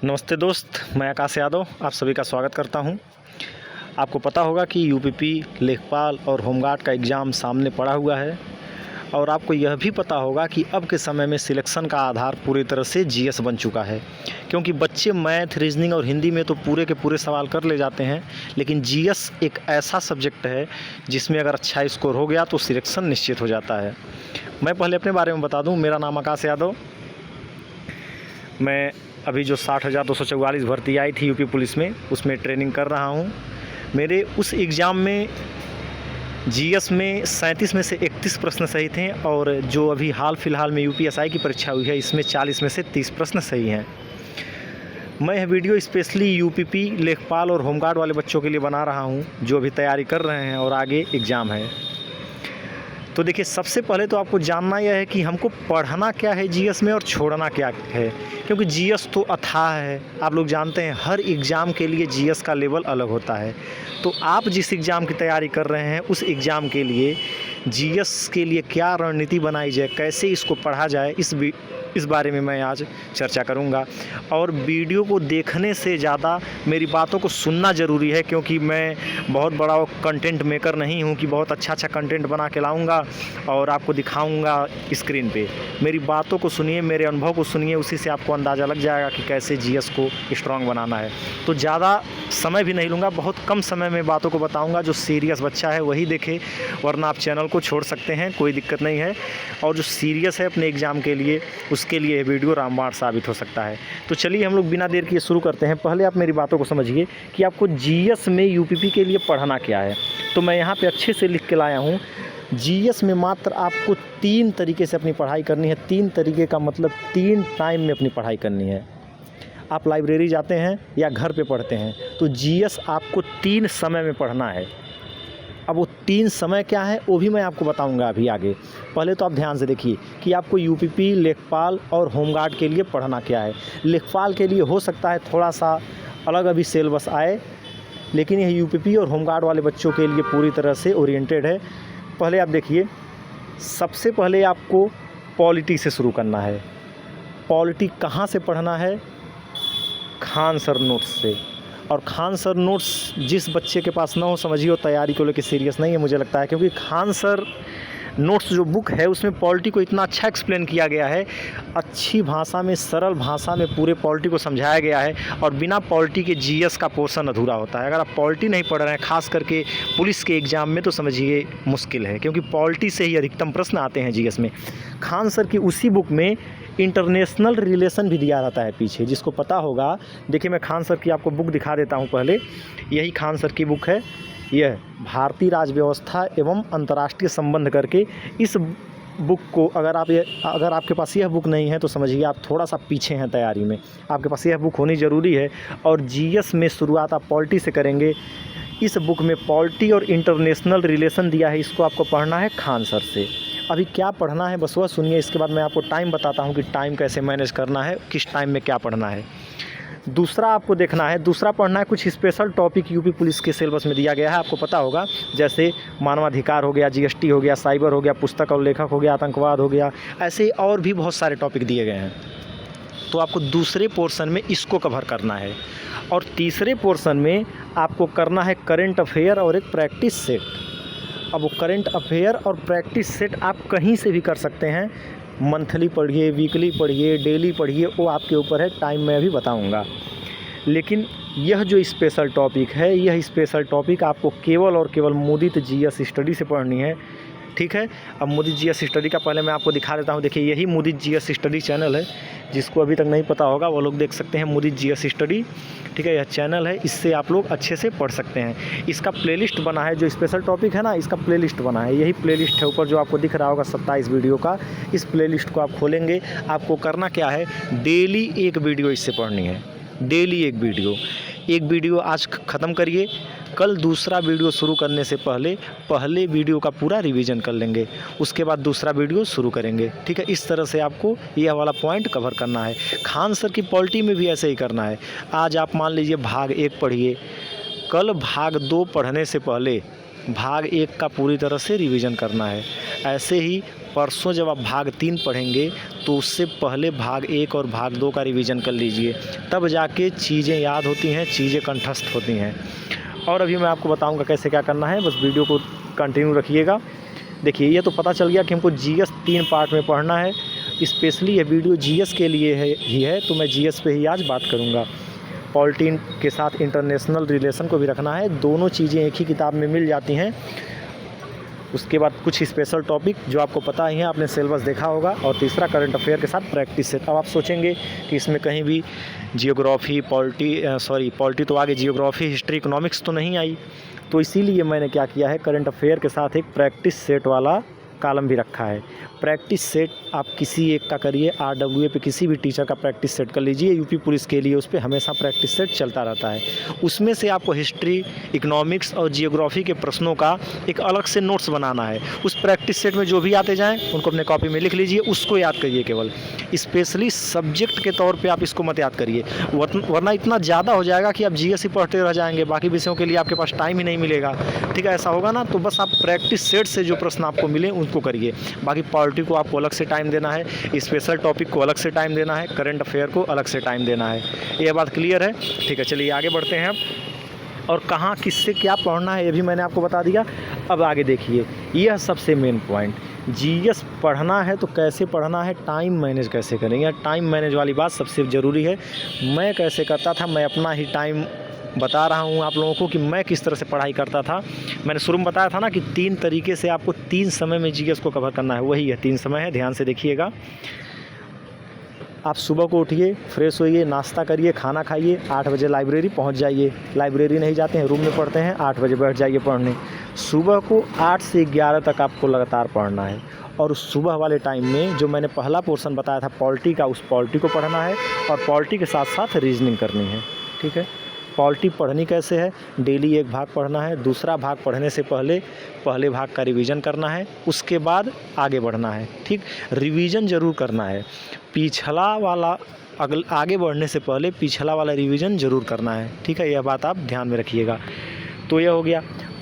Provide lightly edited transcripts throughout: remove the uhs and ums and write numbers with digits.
नमस्ते दोस्त, मैं आकाश यादव आप सभी का स्वागत करता हूं। आपको पता होगा कि यूपीपी, लेखपाल और होमगार्ड का एग्ज़ाम सामने पड़ा हुआ है और आपको यह भी पता होगा कि अब के समय में सिलेक्शन का आधार पूरी तरह से जीएस बन चुका है, क्योंकि बच्चे मैथ, रीजनिंग और हिंदी में तो पूरे के पूरे सवाल कर ले जाते हैं, लेकिन जीएस एक ऐसा सब्जेक्ट है जिसमें अगर अच्छा स्कोर हो गया तो सिलेक्शन निश्चित हो जाता है। मैं पहले अपने बारे में बता दूँ, मेरा नाम आकाश यादव। मैं अभी जो 60,244 भर्ती आई थी यूपी पुलिस में, उसमें ट्रेनिंग कर रहा हूँ। मेरे उस एग्ज़ाम में जीएस में 37 में से 31 प्रश्न सही थे और जो अभी हाल फिलहाल में यूपीएसआई की परीक्षा हुई है, इसमें 40 में से 30 प्रश्न सही हैं। मैं यह वीडियो स्पेशली यूपीपी, लेखपाल और होमगार्ड वाले बच्चों के लिए बना रहा हूँ जो अभी तैयारी कर रहे हैं और आगे एग्ज़ाम है। तो देखिए, सबसे पहले तो आपको जानना यह है कि हमको पढ़ना क्या है जीएस में और छोड़ना क्या है, क्योंकि जीएस तो अथाह है। आप लोग जानते हैं हर एग्ज़ाम के लिए जीएस का लेवल अलग होता है। तो आप जिस एग्ज़ाम की तैयारी कर रहे हैं उस एग्ज़ाम के लिए जीएस के लिए क्या रणनीति बनाई जाए, कैसे इसको पढ़ा जाए, इस बारे में मैं आज चर्चा करूंगा। और वीडियो को देखने से ज़्यादा मेरी बातों को सुनना ज़रूरी है, क्योंकि मैं बहुत बड़ा कंटेंट मेकर नहीं हूं कि बहुत अच्छा कंटेंट बना के लाऊंगा और आपको दिखाऊंगा स्क्रीन पे। मेरी बातों को सुनिए, मेरे अनुभव को सुनिए, उसी से आपको अंदाज़ा लग जाएगा कि कैसे जीएस को स्ट्रॉन्ग बनाना है। तो ज़्यादा समय भी नहीं लूँगा, बहुत कम समय में बातों को बताऊँगा। जो सीरियस बच्चा है वही देखे, वरना आप चैनल को छोड़ सकते हैं, कोई दिक्कत नहीं है। और जो सीरियस है अपने एग्ज़ाम के लिए, उसके लिए वीडियो रामबाण साबित हो सकता है। तो चलिए हम लोग बिना देर किए शुरू करते हैं। पहले आप मेरी बातों को समझिए कि आपको जीएस में यूपीपी के लिए पढ़ना क्या है। तो मैं यहाँ पे अच्छे से लिख के लाया हूँ। जीएस में मात्र आपको 3 तरीके से अपनी पढ़ाई करनी है। 3 तरीके का मतलब 3 टाइम में अपनी पढ़ाई करनी है। आप लाइब्रेरी जाते हैं या घर पे पढ़ते हैं, तो जीएस आपको 3 समय में पढ़ना है। अब वो 3 समय क्या है वो भी मैं आपको बताऊंगा अभी आगे। पहले तो आप ध्यान से देखिए कि आपको यूपीपी, लेखपाल और होमगार्ड के लिए पढ़ना क्या है। लेखपाल के लिए हो सकता है थोड़ा सा अलग अभी सिलेबस आए, लेकिन यह यूपीपी और होमगार्ड वाले बच्चों के लिए पूरी तरह से ओरिएंटेड है। पहले आप देखिए, सबसे पहले आपको पॉलिटी से शुरू करना है। पॉलिटी कहाँ से पढ़ना है? खान सर नोट्स से। और खान सर नोट्स जिस बच्चे के पास ना हो, समझिए वो तैयारी को लेकर सीरियस नहीं है, मुझे लगता है, क्योंकि खान सर नोट्स जो बुक है उसमें पॉलिटी को इतना अच्छा एक्सप्लेन किया गया है, अच्छी भाषा में, सरल भाषा में पूरे पॉलिटी को समझाया गया है। और बिना पॉलिटी के जीएस का पोर्शन अधूरा होता है। अगर आप पॉलिटी नहीं पढ़ रहे हैं, खास करके पुलिस के एग्ज़ाम में, तो समझिए मुश्किल है, क्योंकि पॉलिटी से ही अधिकतम प्रश्न आते हैं जीएस में। खान सर की उसी बुक में इंटरनेशनल रिलेशन भी दिया रहता है पीछे, जिसको पता होगा। देखिए, मैं खान सर की आपको बुक दिखा देता हूँ। पहले यही खान सर की बुक है, यह भारतीय राज्य व्यवस्था एवं अंतर्राष्ट्रीय संबंध करके। इस बुक को अगर आपके पास यह बुक नहीं है तो समझिए आप थोड़ा सा पीछे हैं तैयारी में। आपके पास यह बुक होनी ज़रूरी है। और जीएस में शुरुआत आप पॉलिटी से करेंगे। इस बुक में पॉलिटी और इंटरनेशनल रिलेशन दिया है, इसको आपको पढ़ना है खान सर से। अभी क्या पढ़ना है बस वह सुनिए, इसके बाद मैं आपको टाइम बताता हूँ कि टाइम कैसे मैनेज करना है, किस टाइम में क्या पढ़ना है। दूसरा आपको देखना है, दूसरा पढ़ना है कुछ स्पेशल टॉपिक यूपी पुलिस के सिलेबस में दिया गया है, आपको पता होगा। जैसे मानवाधिकार हो गया, जीएसटी हो गया, साइबर हो गया, पुस्तक और लेखक हो गया, आतंकवाद हो गया, ऐसे और भी बहुत सारे टॉपिक दिए गए हैं। तो आपको दूसरे पोर्शन में इसको कवर करना है। और तीसरे पोर्शन में आपको करना है करेंट अफेयर और एक प्रैक्टिस सेट। अब वो करेंट अफेयर और प्रैक्टिस सेट आप कहीं से भी कर सकते हैं। मंथली पढ़िए, वीकली पढ़िए, डेली पढ़िए, वो आपके ऊपर है, टाइम मैं अभी बताऊंगा। लेकिन यह जो स्पेशल टॉपिक है, यह स्पेशल टॉपिक आपको केवल और केवल मुदित जीएस स्टडी से पढ़नी है, ठीक है। अब मुदित जीएस स्टडी का पहले मैं आपको दिखा देता हूँ। देखिए, यही मुदित जीएस स्टडी चैनल है। जिसको अभी तक नहीं पता होगा वो लोग देख सकते हैं, मुदित जीएस स्टडी, ठीक है। यह चैनल है, इससे आप लोग अच्छे से पढ़ सकते हैं। इसका प्लेलिस्ट बना है, जो स्पेशल टॉपिक है ना, इसका प्लेलिस्ट बना है। यही प्लेलिस्ट है ऊपर जो आपको दिख रहा होगा 27 वीडियो का। इस प्लेलिस्ट को आप खोलेंगे, आपको करना क्या है, डेली एक वीडियो इससे पढ़नी है। डेली एक वीडियो आज ख़त्म करिए। कल दूसरा वीडियो शुरू करने से पहले वीडियो का पूरा रिवीजन कर लेंगे, उसके बाद दूसरा वीडियो शुरू करेंगे, ठीक है। इस तरह से आपको यह वाला पॉइंट कवर करना है। खान सर की पॉलिटी में भी ऐसे ही करना है। आज आप मान लीजिए भाग 1 पढ़िए, कल भाग 2 पढ़ने से पहले भाग 1 का पूरी तरह से रिवीजन करना है। ऐसे ही परसों जब आप भाग 3 पढ़ेंगे तो उससे पहले भाग 1 और भाग 2 का रिवीजन कर लीजिए, तब जाके चीज़ें याद होती हैं, चीज़ें कंठस्थ होती हैं। और अभी मैं आपको बताऊंगा कैसे क्या करना है, बस वीडियो को कंटिन्यू रखिएगा। देखिए, ये तो पता चल गया कि हमको जीएस 3 पार्ट में पढ़ना है। स्पेशली ये वीडियो जीएस के लिए है, तो मैं जीएस पे ही आज बात करूँगा। पॉलिटी के साथ इंटरनेशनल रिलेशन को भी रखना है, दोनों चीज़ें एक ही किताब में मिल जाती हैं। उसके बाद कुछ स्पेशल टॉपिक जो आपको पता ही है, आपने सिलेबस देखा होगा, और तीसरा करंट अफेयर के साथ प्रैक्टिस सेट। अब आप सोचेंगे कि इसमें कहीं भी जियोग्राफी, पॉलिटी तो आगे, जियोग्राफी, हिस्ट्री, इकोनॉमिक्स तो नहीं आई, तो इसीलिए मैंने क्या किया है, करंट अफेयर के साथ एक प्रैक्टिस सेट वाला कॉलम भी रखा है। प्रैक्टिस सेट आप किसी एक का करिए, RWA पे किसी भी टीचर का प्रैक्टिस सेट कर लीजिए। यूपी पुलिस के लिए उस पर हमेशा प्रैक्टिस सेट चलता रहता है। उसमें से आपको हिस्ट्री, इकोनॉमिक्स और जियोग्राफी के प्रश्नों का एक अलग से नोट्स बनाना है। उस प्रैक्टिस सेट में जो भी आते जाएँ उनको अपने कॉपी में लिख लीजिए, उसको याद करिए केवल। स्पेशली सब्जेक्ट के तौर पर आप इसको मत याद करिए, वरना इतना ज़्यादा हो जाएगा कि आप GS ही पढ़ते रह जाएंगे, बाकी विषयों के लिए आपके पास टाइम ही नहीं मिलेगा। ठीक है, ऐसा होगा ना, तो बस आप प्रैक्टिस सेट से जो प्रश्न आपको मिले उनको करिए। बाकी पॉलिटी को आपको अलग से टाइम देना है, स्पेशल टॉपिक को अलग से टाइम देना है, करंट अफेयर को अलग से टाइम देना है। ये बात क्लियर है? ठीक है, चलिए आगे बढ़ते हैं अब। और कहाँ किससे क्या पढ़ना है ये भी मैंने आपको बता दिया। अब आगे देखिए, यह सबसे मेन पॉइंट, जीएस पढ़ना है तो कैसे पढ़ना है, टाइम मैनेज कैसे करेंगे। टाइम मैनेज वाली बात सबसे ज़रूरी है। मैं कैसे करता था, मैं अपना ही टाइम बता रहा हूँ आप लोगों को कि मैं किस तरह से पढ़ाई करता था। मैंने शुरू में बताया था ना कि 3 तरीके से आपको 3 समय में जीएस को कवर करना है, वही है 3 समय है, ध्यान से देखिएगा। आप सुबह को उठिए, फ्रेश होइए, नाश्ता करिए, खाना खाइए, 8 बजे लाइब्रेरी पहुंच जाइए। लाइब्रेरी नहीं जाते हैं, रूम में पढ़ते हैं, 8 बजे बैठ जाइए पढ़ने। सुबह को 8 से 11 तक आपको लगातार पढ़ना है। और उस सुबह वाले टाइम में जो मैंने पहला पोर्शन बताया था पॉलिटी का, उस पॉलिटी को पढ़ना है, और पॉलिटी के साथ साथ रीजनिंग करनी है। ठीक है, पॉलिटी पढ़नी कैसे है, डेली एक भाग पढ़ना है, दूसरा भाग पढ़ने से पहले भाग का रिवीजन करना है, उसके बाद आगे बढ़ना है। ठीक, रिवीजन ज़रूर करना है, पिछला वाला आगे बढ़ने से पहले पिछला वाला रिवीजन ज़रूर करना है। ठीक है, यह बात आप ध्यान में रखिएगा। तो यह हो गया।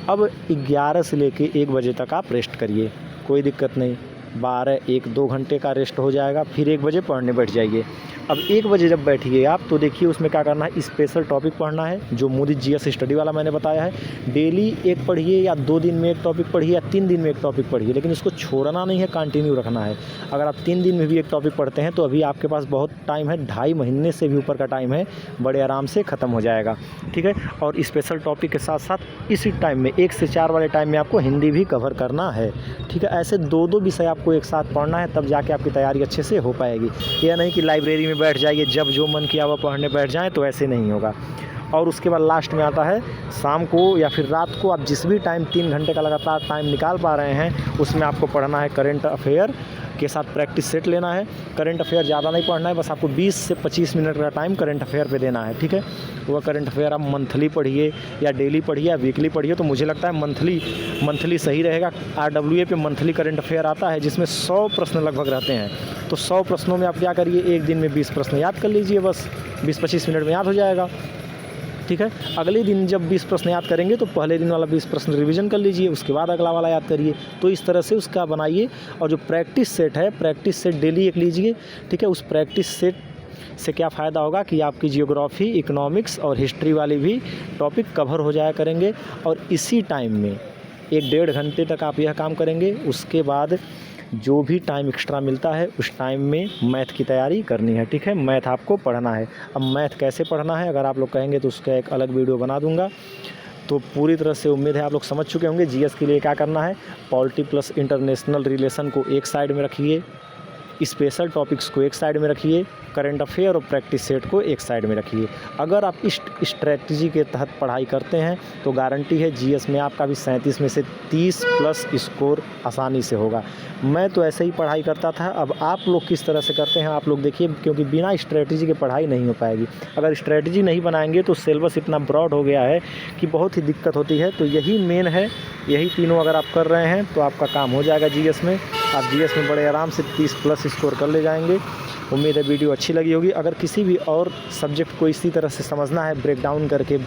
अब 11 से लेके 1 बजे तक आप रेस्ट करिए, कोई दिक्कत नहीं। 12-1-2 घंटे का रेस्ट हो जाएगा, फिर 1 बजे पढ़ने बैठ जाइए। अब 1 बजे जब बैठिए आप, तो देखिए उसमें क्या करना है, स्पेशल टॉपिक पढ़ना है, जो मोदी जीएस स्टडी वाला मैंने बताया है। डेली एक पढ़िए, या 2 दिन में एक टॉपिक पढ़िए, या 3 दिन में एक टॉपिक पढ़िए, लेकिन इसको छोड़ना नहीं है, कंटिन्यू रखना है। अगर आप 3 दिन में भी एक टॉपिक पढ़ते हैं तो अभी आपके पास बहुत टाइम है, 2.5 महीने से भी ऊपर का टाइम है, बड़े आराम से ख़त्म हो जाएगा। ठीक है, और स्पेशल टॉपिक के साथ साथ इसी टाइम में 1 से 4 वाले टाइम में आपको हिंदी भी कवर करना है। ठीक है, ऐसे 2-2 विषय आपको एक साथ पढ़ना है, तब जाके आपकी तैयारी अच्छे से हो पाएगी। यह नहीं कि लाइब्रेरी में बैठ जाइए, जब जो मन किया वह पढ़ने बैठ जाएं, तो ऐसे नहीं होगा। और उसके बाद लास्ट में आता है शाम को या फिर रात को, आप जिस भी टाइम 3 घंटे का लगातार टाइम निकाल पा रहे हैं, उसमें आपको पढ़ना है करंट अफेयर के साथ प्रैक्टिस सेट लेना है। करंट अफेयर ज़्यादा नहीं पढ़ना है, बस आपको 20 से 25 मिनट का टाइम करंट अफेयर पे देना है। ठीक है, वह करंट अफेयर आप मंथली पढ़िए या डेली पढ़िए या वीकली पढ़िए, तो मुझे लगता है मंथली सही रहेगा। RWA पे मंथली करंट अफेयर आता है, जिसमें 100 प्रश्न लगभग रहते हैं। तो 100 प्रश्नों में आप क्या करिए, एक दिन में 20 प्रश्न याद कर लीजिए, बस 20-25 मिनट में याद हो जाएगा। ठीक है, अगले दिन जब 20 प्रश्न याद करेंगे तो पहले दिन वाला 20 प्रश्न रिवीजन कर लीजिए, उसके बाद अगला वाला याद करिए। तो इस तरह से उसका बनाइए। और जो प्रैक्टिस सेट है, प्रैक्टिस सेट डेली एक लीजिए। ठीक है, उस प्रैक्टिस सेट से क्या फ़ायदा होगा कि आपकी जियोग्राफी, इकोनॉमिक्स और हिस्ट्री वाली भी टॉपिक कवर हो जाया करेंगे। और इसी टाइम में 1-1.5 घंटे तक आप यह काम करेंगे। उसके बाद जो भी टाइम एक्स्ट्रा मिलता है उस टाइम में मैथ की तैयारी करनी है। ठीक है, मैथ आपको पढ़ना है। अब मैथ कैसे पढ़ना है अगर आप लोग कहेंगे तो उसका एक अलग वीडियो बना दूंगा। तो पूरी तरह से उम्मीद है आप लोग समझ चुके होंगे जीएस के लिए क्या करना है। पॉलिटी प्लस इंटरनेशनल रिलेशन को एक साइड में रखिए, स्पेशल टॉपिक्स को एक साइड में रखिए, करंट अफेयर और प्रैक्टिस सेट को एक साइड में रखिए। अगर आप इस स्ट्रेटजी के तहत पढ़ाई करते हैं तो गारंटी है जीएस में आपका भी 37 में से 30 प्लस स्कोर आसानी से होगा। मैं तो ऐसे ही पढ़ाई करता था। अब आप लोग किस तरह से करते हैं आप लोग देखिए, क्योंकि बिना स्ट्रेटजी के पढ़ाई नहीं हो पाएगी। अगर स्ट्रेटजी नहीं बनाएंगे तो सिलेबस इतना ब्रॉड हो गया है कि बहुत ही दिक्कत होती है। तो यही मेन है, यही तीनों अगर आप कर रहे हैं तो आपका काम हो जाएगा जीएस में। आप जीएस में बड़े आराम से 30 प्लस स्कोर कर ले जाएंगे। उम्मीद है वीडियो अच्छी लगी होगी। अगर किसी भी और सब्जेक्ट को इसी तरह से समझना है, ब्रेक डाउन करके,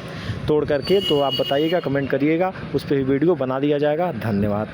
तोड़ करके, तो आप बताइएगा, कमेंट करिएगा, उस पर भी वीडियो बना दिया जाएगा। धन्यवाद।